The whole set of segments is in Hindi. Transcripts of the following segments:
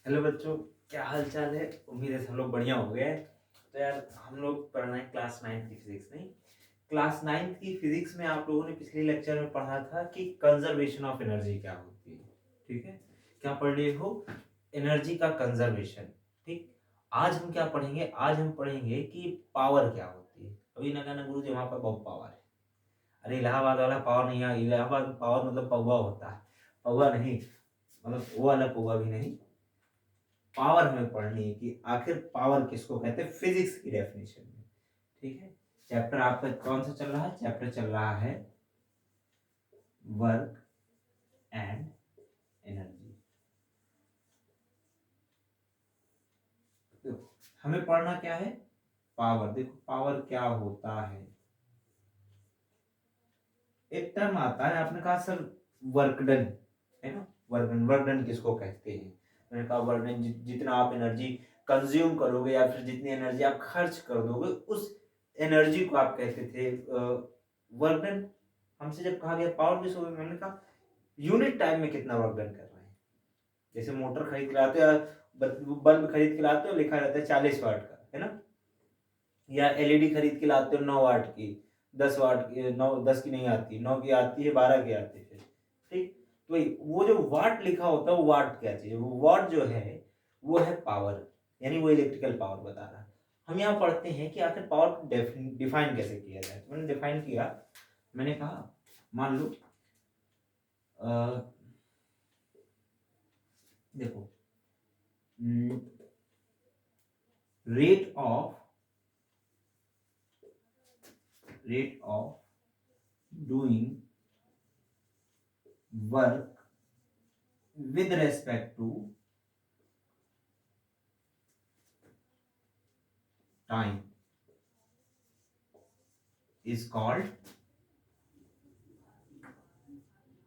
हेलो बच्चों, क्या हाल चाल है। उम्मीद है सब लोग बढ़िया हो गए। तो यार हम लोग पढ़ रहे हैं क्लास 9 की फिजिक्स। नहीं, क्लास 9 की फिजिक्स में आप लोगों ने पिछले लेक्चर में पढ़ा था कि कंजर्वेशन ऑफ एनर्जी क्या होती है। ठीक है, क्या पढ़ लिए हो? एनर्जी का कंजर्वेशन। ठीक, आज हम क्या पढ़ेंगे? आज हम पढ़ेंगे कि पावर क्या होती है। अभी ना कहना गुरु जी वहां पर बहुत पावर है। अरे इलाहाबाद वाला पावर नहीं है। इलाहाबाद में पावर मतलब पौवा होता है। पौवा नहीं, मतलब वो वाला पौवा भी नहीं। पावर हमें पढ़नी है कि आखिर पावर किसको कहते हैं फिजिक्स की डेफिनेशन में। ठीक है, चैप्टर आपका कौन सा चल रहा है? चैप्टर चल रहा है वर्क एंड एनर्जी। देखो, हमें पढ़ना क्या है? पावर। देखो पावर क्या होता है। एक टर्म आता है, आपने कहा सर वर्क डन, है ना। वर्क डन, वर्क डन किसको कहते हैं? मैंने कहा वर्क डन जितना आप एनर्जी कंज्यूम करोगे या फिर जितनी एनर्जी आप खर्च कर दोगे उस एनर्जी को आप कहते थे वर्क डन। हमसे जब कहा गया पावर किसको, मैंने कहा यूनिट टाइम में कितना वर्क डन कर रहे हैं। जैसे मोटर खरीद के लाते हो, बल्ब खरीद के लाते हो, लिखा रहता है 40 वाट का, है ना। या एलईडी खरीद के लाते हो 9 वाट की, 10 वाट की, 9 10 की नहीं आती, 9 की आती है, 12 की आती है। ठीक, तो वो जो वाट लिखा होता है वो वाट क्या चीज है? वो वाट जो है वो है पावर, यानी वो इलेक्ट्रिकल पावर बता रहा है। हम यहाँ पढ़ते हैं कि आखिर पावर को डिफाइन कैसे किया जाए। तो मैंने डिफाइन किया, मैंने कहा मान लो देखो rate of doing work with respect to time is called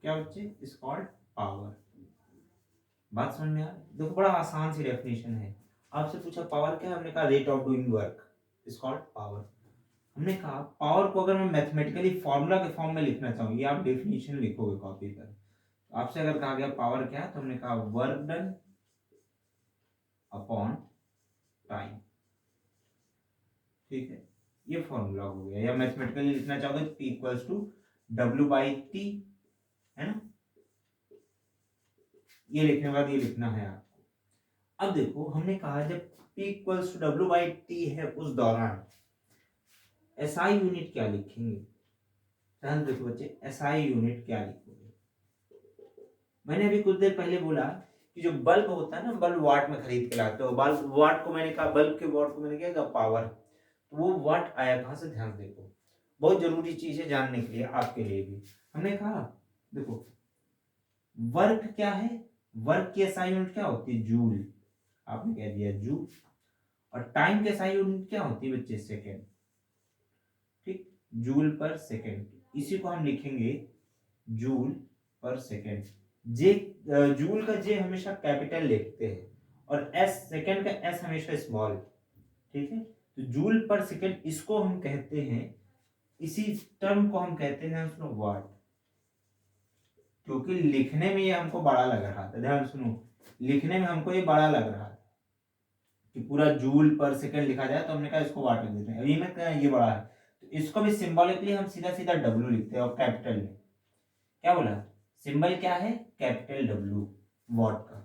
क्या बच्चे? is called power। बात समझ में आ रही? देखो बड़ा आसान सी डेफिनेशन है। आपसे पूछा पावर क्या है, हमने कहा rate of doing work is called power. हमने कहा पावर को अगर मैं मैथमेटिकली फॉर्मूला के फॉर्म में लिखना चाहूँ, ये आप डेफिनेशन लिखोगे कॉपी पर। तो आपसे अगर कहा गया पावर क्या है, तो हमने कहा वर्क डन अपॉन टाइम। ठीक है, ये फॉर्मूला हो गया। या मैथमेटिकली लिखना चाहोगे तो P इक्वल्स टू W/T, है ना। ये लिखने के बाद ये लिखना है आपको। अब देखो हमने कहा जब P इक्वल्स टू W/T है उस दौरान SI यूनिट क्या लिखेंगे? ध्यान देखो बच्चे, SI यूनिट क्या लिखोगे? मैंने अभी कुछ देर पहले बोला कि जो बल्ब होता है ना, बल्ब वाट में खरीद के लाते हो। बल्ब वाट को मैंने कहा, बल्ब के वाट को मैंने क्या कहा? पावर। तो वो वाट आया कहां से? ध्यान देखो, बहुत जरूरी चीज है जानने के लिए, आपके लिए भी। हमने कहा देखो वर्क क्या है, वर्क की SI यूनिट क्या होती है? जूल। आपने कह दिया जूल। और टाइम की SI यूनिट क्या होती है बच्चे? सेकेंड। ठीक, जूल पर सेकेंड। इसी को हम लिखेंगे जूल पर सेकेंड। जे जूल का जे हमेशा कैपिटल लिखते हैं और एस सेकेंड का एस हमेशा स्मॉल। ठीक है, तो जूल पर सेकेंड इसको हम कहते हैं, इसी टर्म को हम कहते हैं सुनो वाट। क्योंकि लिखने में ये हमको बड़ा लग रहा था, ध्यान सुनो, लिखने में हमको ये बड़ा लग रहा था कि पूरा जूल पर सेकंड लिखा जाए, तो हमने कहा इसको वाट लिख देते हैं। अभी में क्या ये बड़ा है तो इसको भी सिंबॉलिकली हम सीधा सीधा डब्ल्यू लिखते हैं। और कैपिटल में क्या बोला? सिंबल क्या है? कैपिटल डब्ल्यू, वॉट का।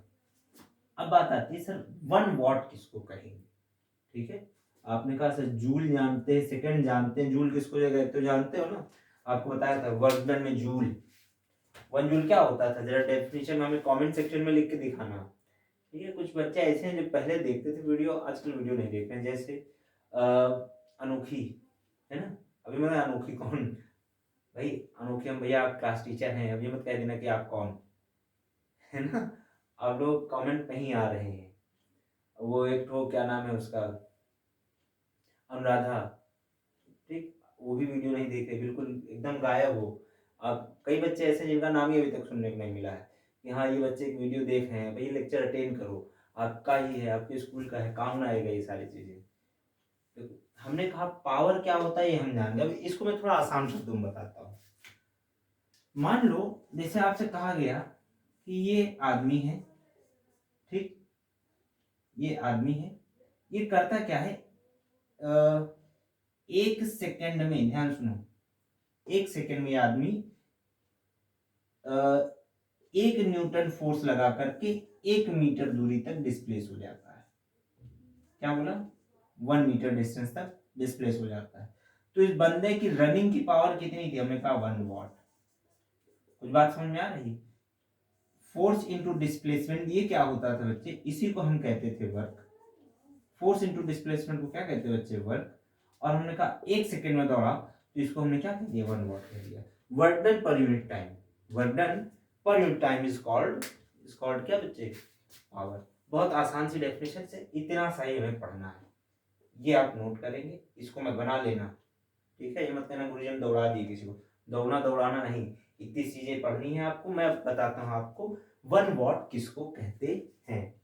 अब बात आती है सर 1 वॉट किसको कहेंगे? ठीक है, आपने कहा सर जूल जानते हैं, सेकंड जानते हैं, जूल किसको कहते तो जानते हो ना। आपको बताया था वर्क डन में जूल। 1 जूल क्या होता था? जरा डेफिनेशन में हमें कमेंट सेक्शन में लिख के दिखाना। ठीक है, कुछ बच्चे ऐसे हैं जो पहले देखते थे वीडियो, आजकल वीडियो नहीं देख रहे हैं। जैसे अनोखी, है ना। अभी मैं अनोखी कौन? भाई अनोखी हम भैया आप क्लास टीचर हैं, अभी मत कह देना कि आप कौन, है ना। आप लोग कमेंट नहीं आ रहे हैं। वो एक तो क्या नाम है उसका, अनुराधा। ठीक, वो भी वीडियो नहीं देख रहे, बिल्कुल एकदम गायब हो। आप कई बच्चे ऐसे जिनका नाम ही अभी तक सुनने को नहीं मिला है कि हाँ ये बच्चे एक वीडियो देख रहे हैं। भाई लेक्चर अटेंड करो, आपका ही है, आपके स्कूल का है, काम ना आएगा ये सारी चीजें। तो हमने कहा पावर क्या होता है ये हम जान गए। अब इसको मैं थोड़ा आसान शब्दों में बताता हूँ। मान लो जैसे आपसे कहा गया कि ये आदमी है, ठीक, ये आदमी है, ये करता क्या है, 1 सेकेंड में, ध्यान सुनो, 1 सेकेंड में ये आदमी 1 न्यूटन फोर्स लगा करके 1 मीटर दूरी तक डिस्प्लेस हो जाता है। क्या बोला? 1 मीटर डिस्टेंस तक डिस्प्लेस हो जाता है। तो इस बंदे की रनिंग की पावर कितनी थी? हमने कहा 1 वॉट। कुछ बात समझ में आ रही? फोर्स इंटू डिस्प्लेसमेंट, ये क्या होता था बच्चे? इसी को हम कहते थे वर्क। फोर्स इंटू डिस्प्लेसमेंट को क्या कहते हैं बच्चे? वर्क। और हमने कहा 1 सेकेंड में दौड़ा, तो इसको हमने क्या कह दिया? 1 वॉट कह दिया। Work done per unit time, work done per unit time is called क्या बच्चे? पावर। बहुत आसान सी डेफिनेशन से, इतना सही हमें पढ़ना है, ये आप नोट करेंगे, इसको मैं बना लेना, ठीक है? ये मत कहना गुरुजी ने दौड़ा दिए किसी को, दौड़ाना नहीं, इतनी चीजें पढ़नी है आपको। मैं बताता हूँ आपको 1 वॉट किसको कहते हैं।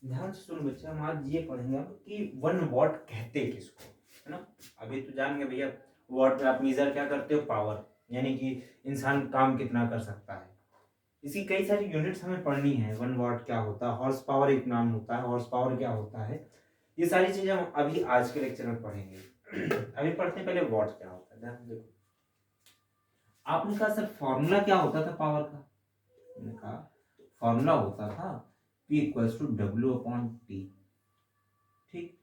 ध्यान से सुनो बच्चे, हम आज ये पढ़ेंगे कि 1 वॉट कहते किसको, है ना? अभी तो जान गए भैया, वॉट में आप मीजर क्या करते हो? पावर, यानी कि इंसान काम कितना कर सकता है। इसकी कई सारी यूनिट्स हमें पढ़नी है। 1 वॉट क्या होता है, हॉर्स पावर एक नाम होता है, हॉर्स पावर क्या होता है, ये सारी चीजें हम अभी आज के लेक्चर में पढ़ेंगे। अभी पढ़ते हैं पहले वॉट क्या होता है। ध्यान देखो, आपने कहा सर फॉर्मूला क्या होता था पावर का? मैंने कहा फॉर्मूला होता था P equals to W upon T। ठीक।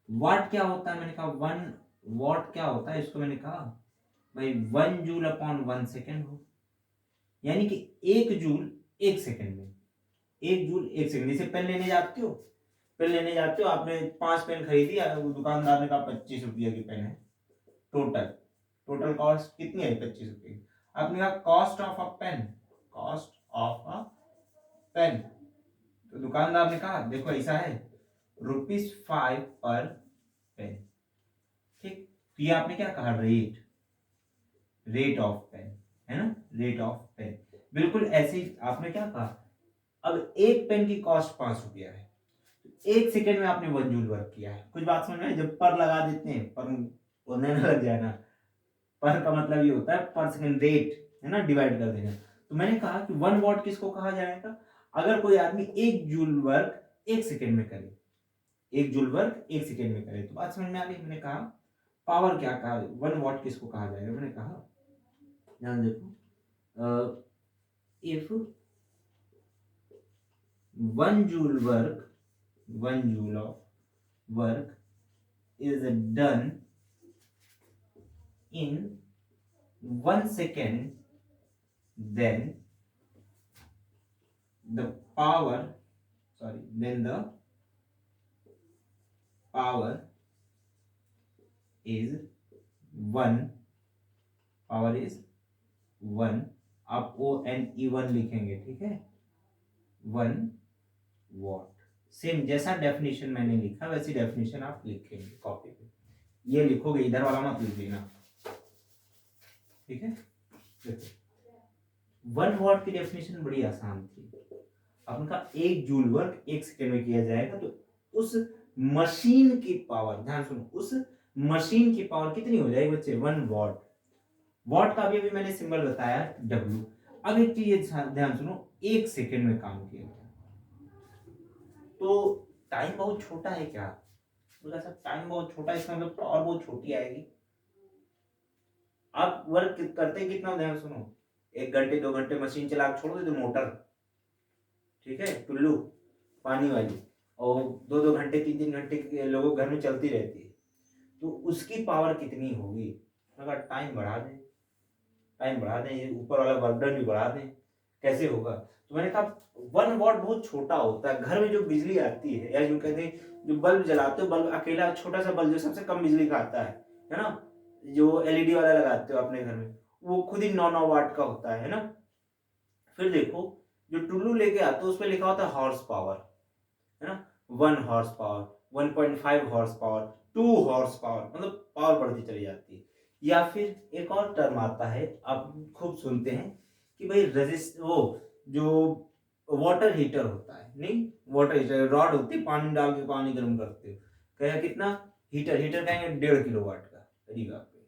वाट क्या होता है? मैंने कहा 1 वॉट क्या होता है, इसको मैंने कहा भाई 1 जूल अपॉन 1 सेकेंड हो, यानी कि 1 जूल 1 सेकेंड में, 1 जूल 1 सेकेंड। जैसे पेन लेने जाते हो, पेन लेने जाते हो, आपने 5 पेन खरीदी, वो दुकानदार ने कहा 25 रुपया की पेन है, टोटल कॉस्ट कितनी है? 25 रुपये। आपने कहा cost of a pen, cost of a pen, तो दुकानदार ने कहा देखो ऐसा है, ₹5 पर पेन। ठीक। तो ये आपने क्या कहा? रेट ऑफ पेन, है ना? Rate of pen. बिल्कुल ऐसे ही आपने क्या कहा? अब एक पेन की कॉस्ट 5 रुपया है, 1 सेकेंड में आपने 1 जूल वर्क किया है। कुछ बात समझ में आई? जब पर लगा देते हैं, पर होने ना लग जाए ना, पर का मतलब ये होता है पर सेकेंड, रेट है ना, डिवाइड कर देना। तो मैंने कहा कि 1 वॉट किसको कहा जाएगा? अगर कोई आदमी 1 जूल वर्क 1 सेकेंड में करे, 1 जूल वर्क 1 सेकेंड में करे, तो बात समझ में आ गई? मैंने कहा पावर क्या कहा, 1 वॉट किसको कहा जाएगा? मैंने कहा ध्यान देखो, if 1 joule work, 1 joule of work is done in 1 second, then the power is 1, आप ONE1 लिखेंगे, ठीक है? 1 वॉट। सेम जैसा डेफिनेशन मैंने लिखा वैसी डेफिनेशन आप लिखेंगे कॉपी पे, ये लिखोगे, इधर वाला मत लिख देना, ठीक है? देखो 1 वॉट की डेफिनेशन बड़ी आसान थी। अपन का 1 जूल वर्क 1 सेकेंड में किया जाएगा, तो उस मशीन की पावर, ध्यान सुनो, उस मशीन की पावर कितनी हो जाएगी बच्चे? 1 वॉट। वॉट का भी मैंने सिंबल बताया W। अब एक चीज ध्यान सुनो, 1 सेकेंड में काम किया गया, तो टाइम बहुत छोटा है क्या? बोला सर टाइम बहुत छोटा है, इसका मतलब पावर बहुत छोटी आएगी। आप वर्क करते कितना? ध्यान सुनो, 1 घंटे 2 घंटे मशीन चला के छोड़ दो, मोटर, ठीक है, टुल्लू पानी वाली, और 2 घंटे 3 घंटे लोगों घर में चलती रहती है, तो उसकी पावर कितनी होगी? अगर टाइम बढ़ा दें, ऊपर वाला वर्कडन भी बढ़ा दें, कैसे होगा? तो मैंने कहा 1 वॉट बहुत छोटा होता है। घर में जो बिजली आती है, या जो कहते हैं जो बल्ब जलाते हो, बल्ब अकेला छोटा सा बल्ब जो सबसे कम बिजली खाता है ना, जो एलईडी वाला लगाते हो अपने घर में, वो खुद ही 9 वाट का होता है ना? फिर देखो जो टुल्लू लेके आते हो, उस पर लिखा होता है हॉर्स पावर, है ना? 1 horse power, 1.5 horse power, 2 horse power, मतलब पावर बढ़ती चली जाती है। या फिर एक और टर्म आता है, आप खूब सुनते हैं कि भाई रेजिस्ट, वो जो वाटर हीटर होता है, नहीं वाटर हीटर, रॉड होती है, पानी डाल के पानी गर्म करते हो, कहेगा कितना? हीटर कहेंगे 1.5 किलोवाट का। अरे बाप रे,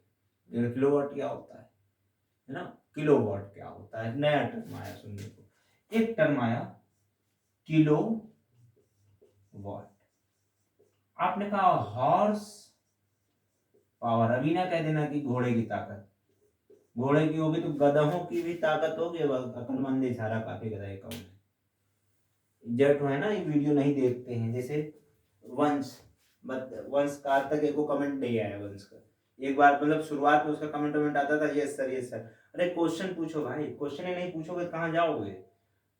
1.5 किलोवाट क्या होता है है ना। किलोवाट क्या होता है, नया टर्म आया सुनने को, एक टर्म आया किलो वाट। आपने कहा हॉर्स पावर, अभी ना कह देना कि घोड़े की ताकत, घोड़े की होगी तो गधों की भी ताकत होगी, अकलमंद सारा काफी गधा कम है। जट है ना, ये वीडियो नहीं देखते हैं, जैसे वंश, वंश का तक एक कमेंट नहीं आया वंश का, एक बार मतलब शुरुआत में उसका कमेंट आता था यस सर यस सर। अरे क्वेश्चन पूछो भाई, क्वेश्चन ही नहीं पूछोगे कहाँ जाओगे।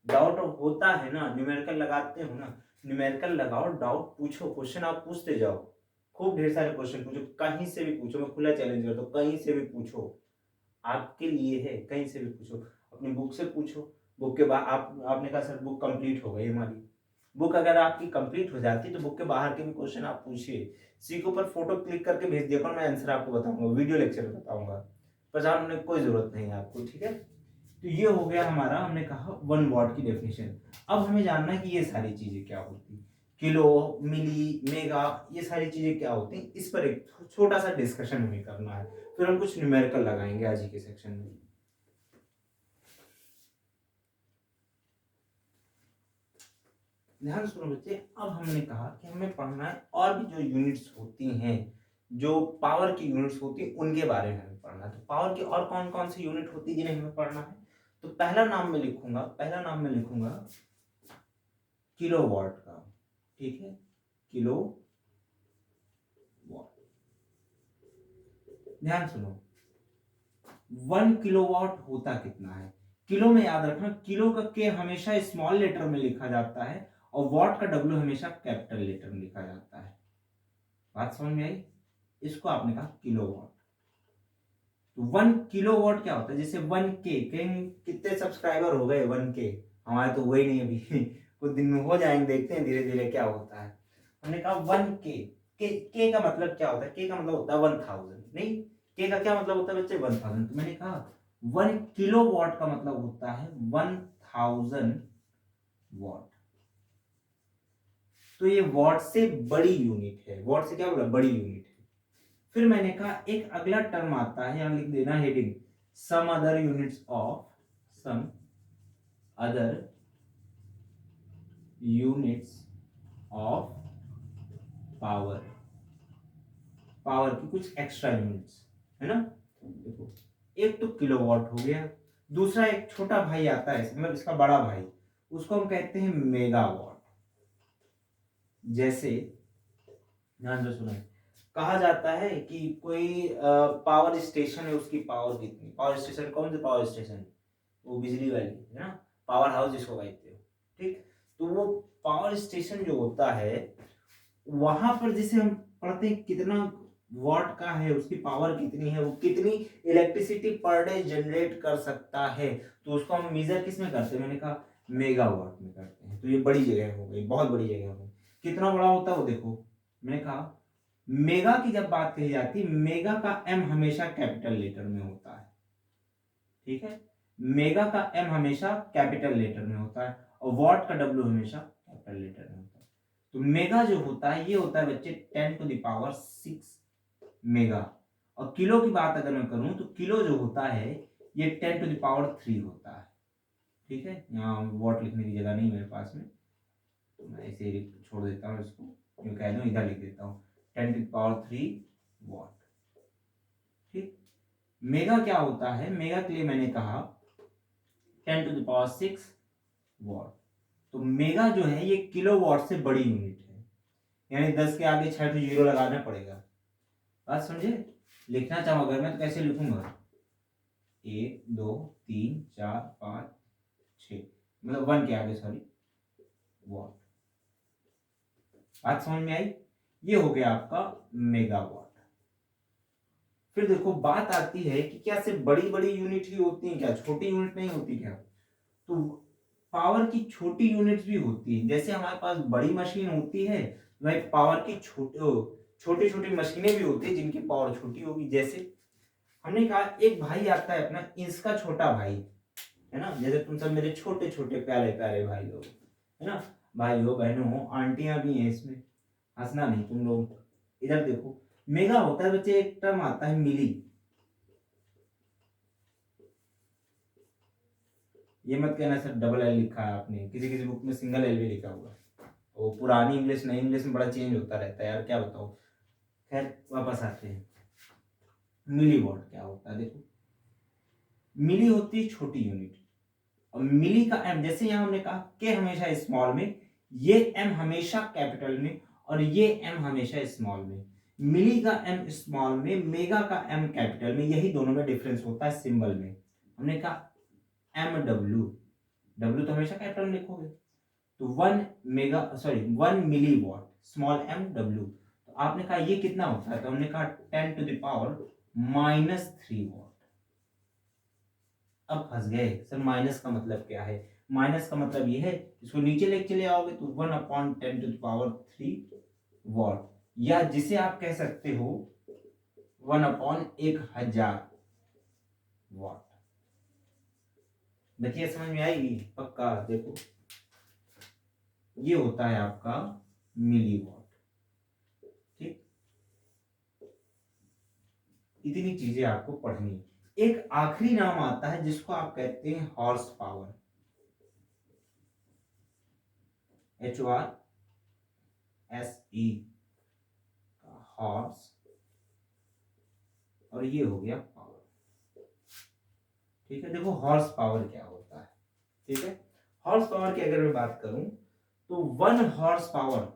डाउट होता है ना, न्यूमेरिकल लगाते हो ना, न्यूमेरिकल लगाओ, डाउट पूछो, क्वेश्चन आप पूछते जाओ, खूब ढेर सारे क्वेश्चन पूछो, कहीं से भी पूछो, मैं खुला चैलेंज करता हूँ, कहीं से भी पूछो, आपके लिए है, कहीं से भी पूछो, अपनी बुक से पूछो। बुक के बाद आपने कहा सर बुक कंप्लीट हो गई हमारी, बुक अगर आपकी कंप्लीट हो जाती तो बुक के बाहर के भी क्वेश्चन आप पूछिए, सी के ऊपर फोटो क्लिक करके भेज दिया करो, मैं आंसर आपको बताऊंगा, वीडियो लेक्चर बताऊंगा, परेशान होने की कोई जरूरत नहीं है आपको, ठीक है। तो ये हो गया हमारा, हमने कहा 1 वाट की डेफिनेशन। अब हमें जानना है कि ये सारी चीजें क्या होती, किलो, मिली, मेगा, ये सारी चीजें क्या होती हैं, इस पर एक छोटा सा डिस्कशन हमें करना है, फिर हम कुछ न्यूमेरिकल लगाएंगे आज ही के सेक्शन में। ध्यान सुनो बच्चे, अब हमने कहा कि हमें पढ़ना है और भी जो यूनिट्स होती हैं, जो पावर की यूनिट्स होती हैं, उनके बारे में हमें पढ़ना है। तो पावर की और कौन कौन सी यूनिट होती है जिन्हें हमें पढ़ना है, तो पहला नाम मैं लिखूंगा किलोवाट का, ठीक है, किलो वाट। ध्यान सुनो, 1 किलोवाट होता कितना है, किलो में याद रखना, किलो का के हमेशा स्मॉल लेटर में लिखा जाता है और वॉट का डब्ल्यू हमेशा कैपिटल लेटर में लिखा जाता है। बात समझ में आई, इसको आपने कहा किलोवाट। तो 1 किलोवाट क्या होता है, जैसे 1K, कितने सब्सक्राइबर हो गए 1K, हमारे तो हुए नहीं अभी कुछ दिन में हो जाएंगे, देखते हैं धीरे धीरे क्या होता है। हमने कहा 1K, के का मतलब क्या होता है, के का मतलब होता है 1000, नहीं, के का क्या मतलब होता है बच्चे 1000, तो मैंने कहा 1 किलोवाट का मतलब होता है 1000 वाट। तो ये वाट से बड़ी यूनिट है, वाट से क्या बोला, बड़ी यूनिट है। फिर मैंने कहा एक अगला टर्म आता है, यहां लिख देना heading, some other units of, some other units of power, power की कुछ एक्स्ट्रा यूनिट्स, है ना। देखो, एक तो किलोवाट हो गया, दूसरा एक छोटा भाई आता है, मतलब इसका बड़ा भाई, उसको हम कहते हैं मेगावाट। जैसे ध्यान से सुनो, कहा जाता है कि कोई पावर स्टेशन है, उसकी पावर कितनी, पावर स्टेशन कौन सा पावर स्टेशन, वो बिजली वाली है ना, पावर हाउस जिसको कहते हो, ठीक। तो वो पावर स्टेशन जो होता है, वहां पर जैसे हम पढ़ते हैं कितना वाट का है, उसकी पावर कितनी है, वो कितनी इलेक्ट्रिसिटी पर डे जनरेट कर सकता है, तो उसको हम मेजर किस में करते हैं, मैंने कहा मेगावाट में करते हैं। तो ये बड़ी जगह हो गई, बहुत बड़ी जगह हो गई, कितना बड़ा होता है वो देखो, मैंने कहा मेगा की जब बात कही जाती है, मेगा का एम हमेशा कैपिटल लेटर में होता है, ठीक है, मेगा का एम हमेशा कैपिटल लेटर में होता है और वॉट का डब्ल्यू हमेशा कैपिटल लेटर में होता है। तो मेगा जो होता है, ये होता है बच्चे 10⁶ मेगा, और किलो की बात अगर मैं करूं तो किलो जो होता है ये 10⁻³ होता है, ठीक है। यहाँ वॉट लिखने की जगह नहीं मेरे पास में, तो मैं ऐसे ही छोड़ देता हूँ इसको, यूं कह दूं, इधर लिख देता हूँ 10⁻³ वॉट, ठीक। मेगा क्या होता है, मेगा के लिए मैंने कहा 10⁶ वॉट। तो मेगा जो है ये किलो वॉट से बड़ी यूनिट है, यानी 10 के आगे 6 तो जीरो लगाना पड़ेगा, बात समझे। लिखना चाहूँ अगर मैं तो कैसे लिखूंगा, 1 2 3 4 5 6, मतलब 1 के आगे सॉरी वॉट। बात समझ में आई, ये हो गया आपका मेगावाट। फिर देखो बात आती है कि क्या सिर्फ बड़ी बड़ी यूनिट ही होती हैं क्या, छोटी यूनिट नहीं होती क्या, तो पावर की छोटी यूनिट्स भी होती है। जैसे हमारे पास बड़ी मशीन होती है, वही पावर की छोटी छोटी मशीनें भी होती है जिनकी पावर छोटी होगी। जैसे हमने कहा एक भाई आता है अपना, इसका छोटा भाई, है ना, जैसे तुम सब मेरे छोटे छोटे प्यारे प्यारे भाई लोग, है ना, भाई हो बहनों हो, आंटियां भी हैं इसमें, हंसना नहीं तुम लोग। इधर देखो, मेगा होता है बच्चे, एक टर्म आता है मिली, ये मत कहना सर डबल एल लिखा है आपने, किसी किसी बुक में सिंगल एल भी लिखा हुआ है। वो पुरानी इंग्लिश नई इंग्लिश में बड़ा चेंज होता रहता है यार, क्या बताओ। खैर वापस आते हैं, मिली वॉट क्या होता है। देखो मिली होती है छोटी यूनिट, और मिली का एम, जैसे यहां हमने कहा के हमेशा स्मॉल में, ये एम हमेशा कैपिटल में, और ये एम हमेशा स्मॉल में। मिली का एम स्मॉल में, मेगा का एम कैपिटल में, यही दोनों में डिफरेंस होता है सिंबल में। हमने कहा एम डब्ल्यू, डब्ल्यू तो हमेशा कैपिटल में लिखोगे, तो 1 मिली वॉट, स्मॉल एम डब्ल्यू। तो आपने कहा ये कितना होता है, तो हमने कहा 10⁻³ वॉट। अब फंस गए सर, माइनस का मतलब क्या है। माइनस का मतलब ये है, इसको नीचे लेके चले आओगे तो 1/10⁻³ वॉट, या जिसे आप कह सकते हो 1/1000 वॉट। देखिए समझ में आएगी पक्का। देखो ये होता है आपका मिली वॉट। ठीक, इतनी चीजें आपको पढ़नी है। एक आखिरी नाम आता है जिसको आप कहते हैं हॉर्स पावर, HORSE, हॉर्स, और ये हो गया पावर। ठीक है, देखो हॉर्स पावर क्या होता है। ठीक है, हॉर्स पावर की अगर मैं बात करूं तो 1 हॉर्स पावर,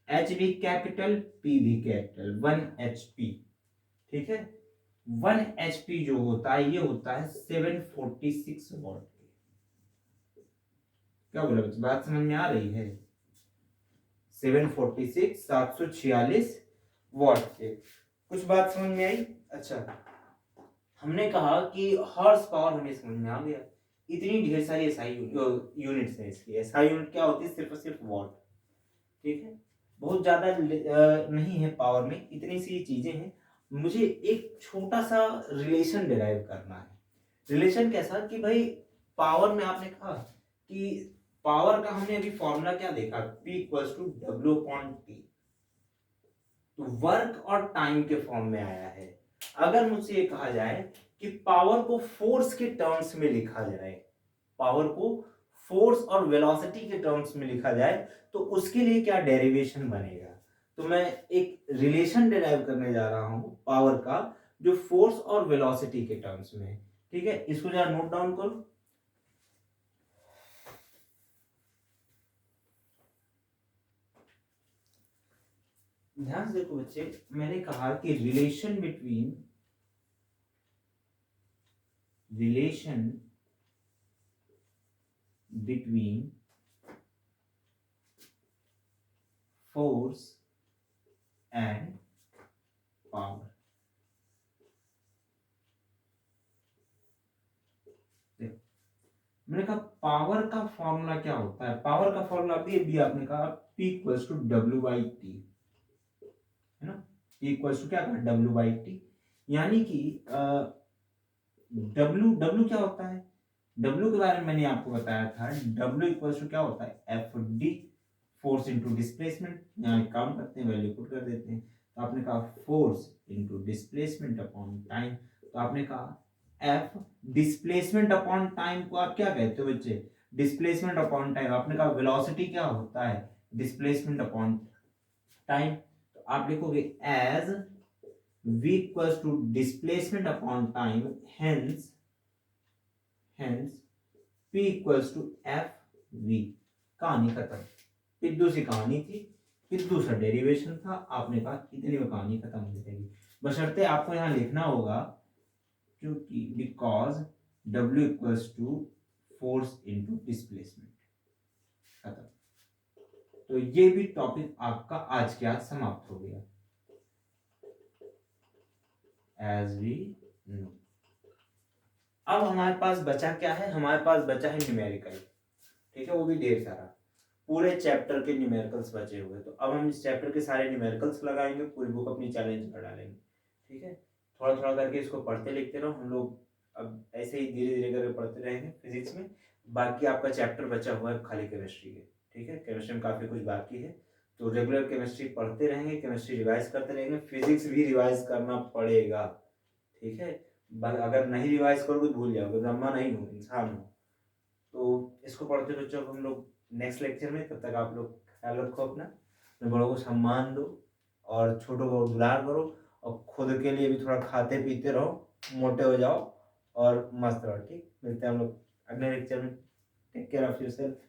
H भी कैपिटल P भी कैपिटल, 1 HP। ठीक है, 1 HP जो होता है ये होता है 746 वॉट। क्या बोला बच्चे, बात समझ में आ रही है। 746 वॉट के, कुछ बात समझ में आई। अच्छा, हमने कहा कि हॉर्स पावर हमें समझ में आ गया। इतनी ढेर सारी एसआई यूनिट्स है इसकी। एसआई यूनिट क्या होती है, सिर्फ और सिर्फ वॉट। ठीक है, बहुत ज्यादा नहीं है पावर में, इतनी सी चीजें हैं। मुझे एक छोटा सा रिलेशन डिराइव करना है। रिलेशन कैसा कि भाई पावर में आपने कहा कि पावर का हमने अभी फॉर्मूला क्या देखा, P = W/T, तो वर्क और टाइम के फॉर्म में आया है। अगर मुझसे ये कहा जाए कि पावर को फोर्स के टर्म्स में लिखा जाए, पावर को फोर्स और वेलोसिटी के टर्म्स में लिखा जाए, तो उसके लिए क्या डेरिवेशन बनेगा। तो मैं एक रिलेशन डिराइव करने जा रहा हूं पावर का, जो फोर्स और वेलोसिटी के टर्म्स में है। ठीक है, इसको जरा नोट डाउन करो। ध्यान से देखो बच्चे, मैंने कहा कि relation between force and power. मैंने कहा पावर का फॉर्मूला क्या होता है, पावर का फॉर्मूला भी आपने कहा P = W/T, है ना। P = क्या था, W/T, यानी कि W क्या होता है, W के बारे में मैंने आपको बताया था। W = क्या होता है, FD, फोर्स इंटू डिस्प्लेसमेंट। यहाँ काम करते हैं, वैल्यू पुट कर देते हैं। तो आपने कहा force into displacement upon time. तो आपने कहा F, डिस्प्लेसमेंट अपॉन टाइम को आप क्या कहते हो बच्चे, डिस्प्लेसमेंट अपॉन टाइम। आपने कहा वेलोसिटी क्या होता है, डिस्प्लेसमेंट अपॉन टाइम। तो आप लिखोगे as V = displacement upon time, hence P = FV। कहानी खत्म। पिद्दू सी कहानी थी, पिद्दू सा डेरिवेशन था। आपने कहा इतनी में कहानी खत्म हो जाएगी, बशर्ते आपको यहाँ लिखना होगा क्योंकि because W = force into displacement. खत्म। तो ये भी टॉपिक आपका आज के आज समाप्त हो गया। एज वी नो, अब हमारे पास बचा क्या है, हमारे पास बचा है न्यूमेरिकल। ठीक है, वो भी ढेर सारा, पूरे चैप्टर के न्यूमेरिकल्स बचे हुए। तो अब हम इस चैप्टर के सारे न्यूमेरिकल्स लगाएंगे, पूरी बुक अपनी चैलेंज कर डालेंगे। ठीक है, थोड़ा थोड़ा करके इसको पढ़ते लिखते रहो। हम लोग अब ऐसे ही धीरे धीरे करके पढ़ते रहेंगे फिजिक्स में। बाकी आपका चैप्टर बचा हुआ है खाली केमिस्ट्री के। ठीक है, केमिस्ट्री में काफ़ी कुछ बाकी है, तो रेगुलर केमिस्ट्री पढ़ते रहेंगे, केमिस्ट्री रिवाइज करते रहेंगे, फिजिक्स भी रिवाइज करना पड़ेगा। ठीक है, अगर नहीं रिवाइज करोगे तो भूल जाओगे, ब्रह्मा नहीं हो, इंसान हो। तो इसको पढ़ते बच्चों हम लोग नेक्स्ट लेक्चर में, तब तक आप लोग ख्याल रखो अपना, अपने बड़ों को सम्मान दो और छोटों को दुलार करो, और खुद के लिए भी थोड़ा खाते पीते रहो, मोटे हो जाओ और मस्त रहो। ठीक, मिलते हैं हम लोग अगले लेक्चर में। Take care of yourself.